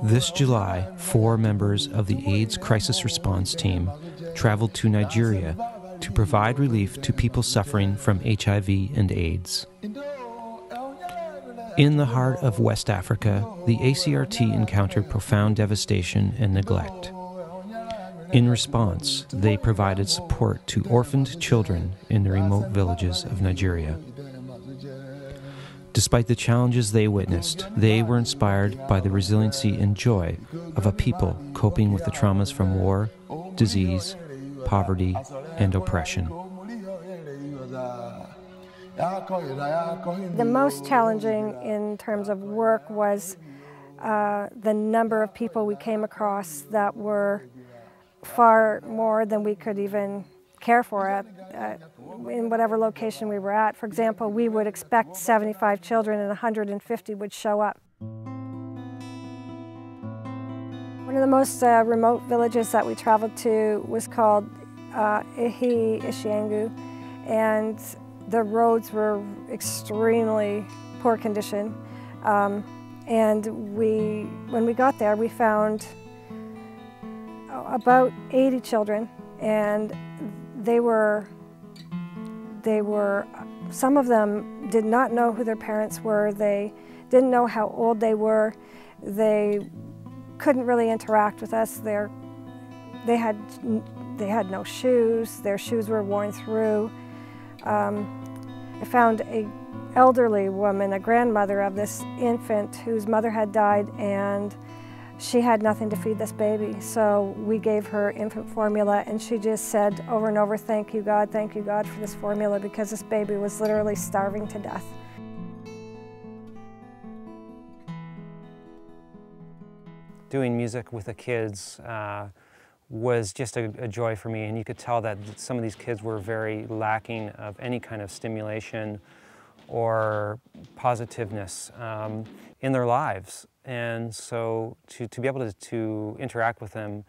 This July, 4 members of the AIDS crisis response team traveled to Nigeria to provide relief to people suffering from HIV and AIDS. In the heart of West Africa, the ACRT encountered profound devastation and neglect. In response, they provided support to orphaned children in the remote villages of Nigeria. Despite the challenges they witnessed, they were inspired by the resiliency and joy of a people coping with the traumas from war, disease, poverty, and oppression. The most challenging in terms of work was the number of people we came across that were far more than we could even care for in whatever location we were at. For example, we would expect 75 children and 150 would show up. One of the most remote villages that we traveled to was called Ishiangu, and the roads were extremely poor condition. And when we got there, we found about 80 children, and some of them did not know who their parents were. They didn't know how old they were. They couldn't really interact with us. They had no shoes. Their shoes were worn through. I found an elderly woman, a grandmother of this infant whose mother had died, and she had nothing to feed this baby. So we gave her infant formula, and she just said over and over, thank you God for this formula, because this baby was literally starving to death. Doing music with the kids was just a joy for me, and you could tell that some of these kids were very lacking of any kind of stimulation or positiveness in their lives. And so to be able to interact with them,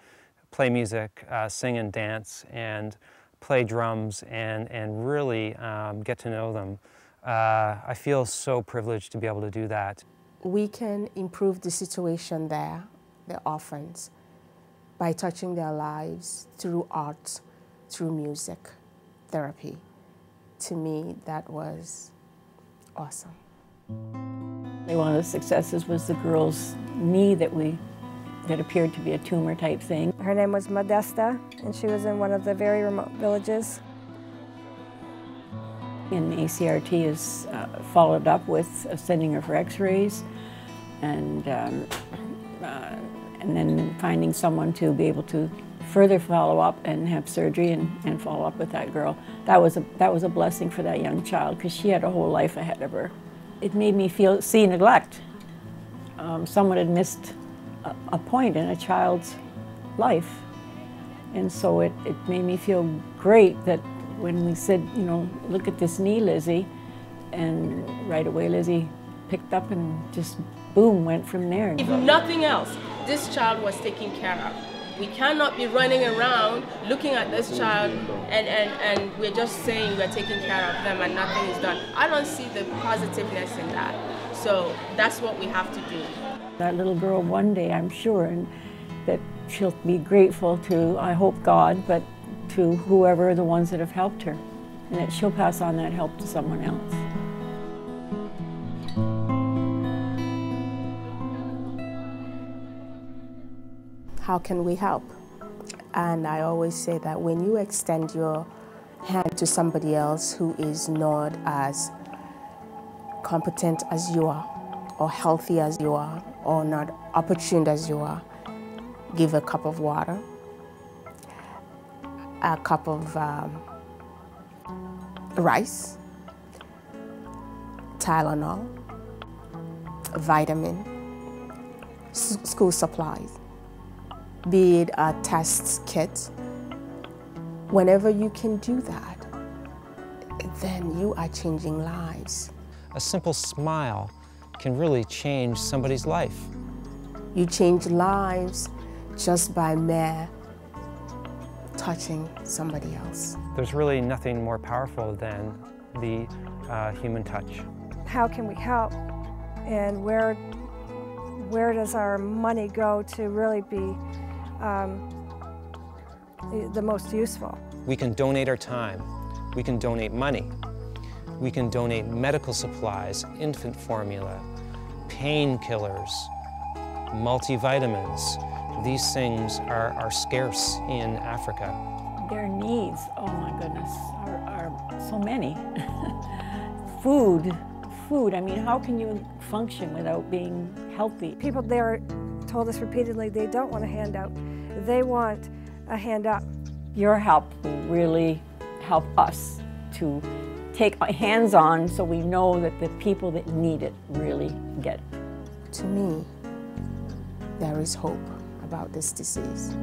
play music, sing and dance, and play drums, and really get to know them, I feel so privileged to be able to do that. We can improve the situation there, the orphans, by touching their lives through art, through music, therapy. To me, that was awesome. One of the successes was the girl's knee that appeared to be a tumor type thing. Her name was Modesta, and she was in one of the very remote villages. And the ACRT has followed up with sending her for x-rays and then finding someone to be able to further follow up and have surgery and follow up with that girl. That was a blessing for that young child, because she had a whole life ahead of her. It made me see neglect. Someone had missed a point in a child's life. And so it made me feel great that when we said, you know, look at this knee, Lizzie, and right away Lizzie picked up and just boom, went from there. If nothing else, this child was taken care of. We cannot be running around looking at this child and we're just saying we're taking care of them and nothing is done. I don't see the positiveness in that. So that's what we have to do. That little girl one day, I'm sure, and that she'll be grateful to, I hope, God, but to whoever, the ones that have helped her, and that she'll pass on that help to someone else. How can we help? And I always say that when you extend your hand to somebody else who is not as competent as you are, or healthy as you are, or not opportune as you are, give a cup of water, a cup of rice, Tylenol, a vitamin, school supplies, be it a test kit. Whenever you can do that, then you are changing lives. A simple smile can really change somebody's life. You change lives just by mere touching somebody else. There's really nothing more powerful than the human touch. how can we help, and where does our money go to really be the most useful. We can donate our time, we can donate money, we can donate medical supplies, infant formula, painkillers, multivitamins. These things are scarce in Africa. Their needs, oh my goodness, are so many. Food, I mean, how can you function without being healthy? People there told us repeatedly they don't want a handout, they want a hand up. Your help will really help us to take hands-on so we know that the people that need it really get it. To me, there is hope about this disease.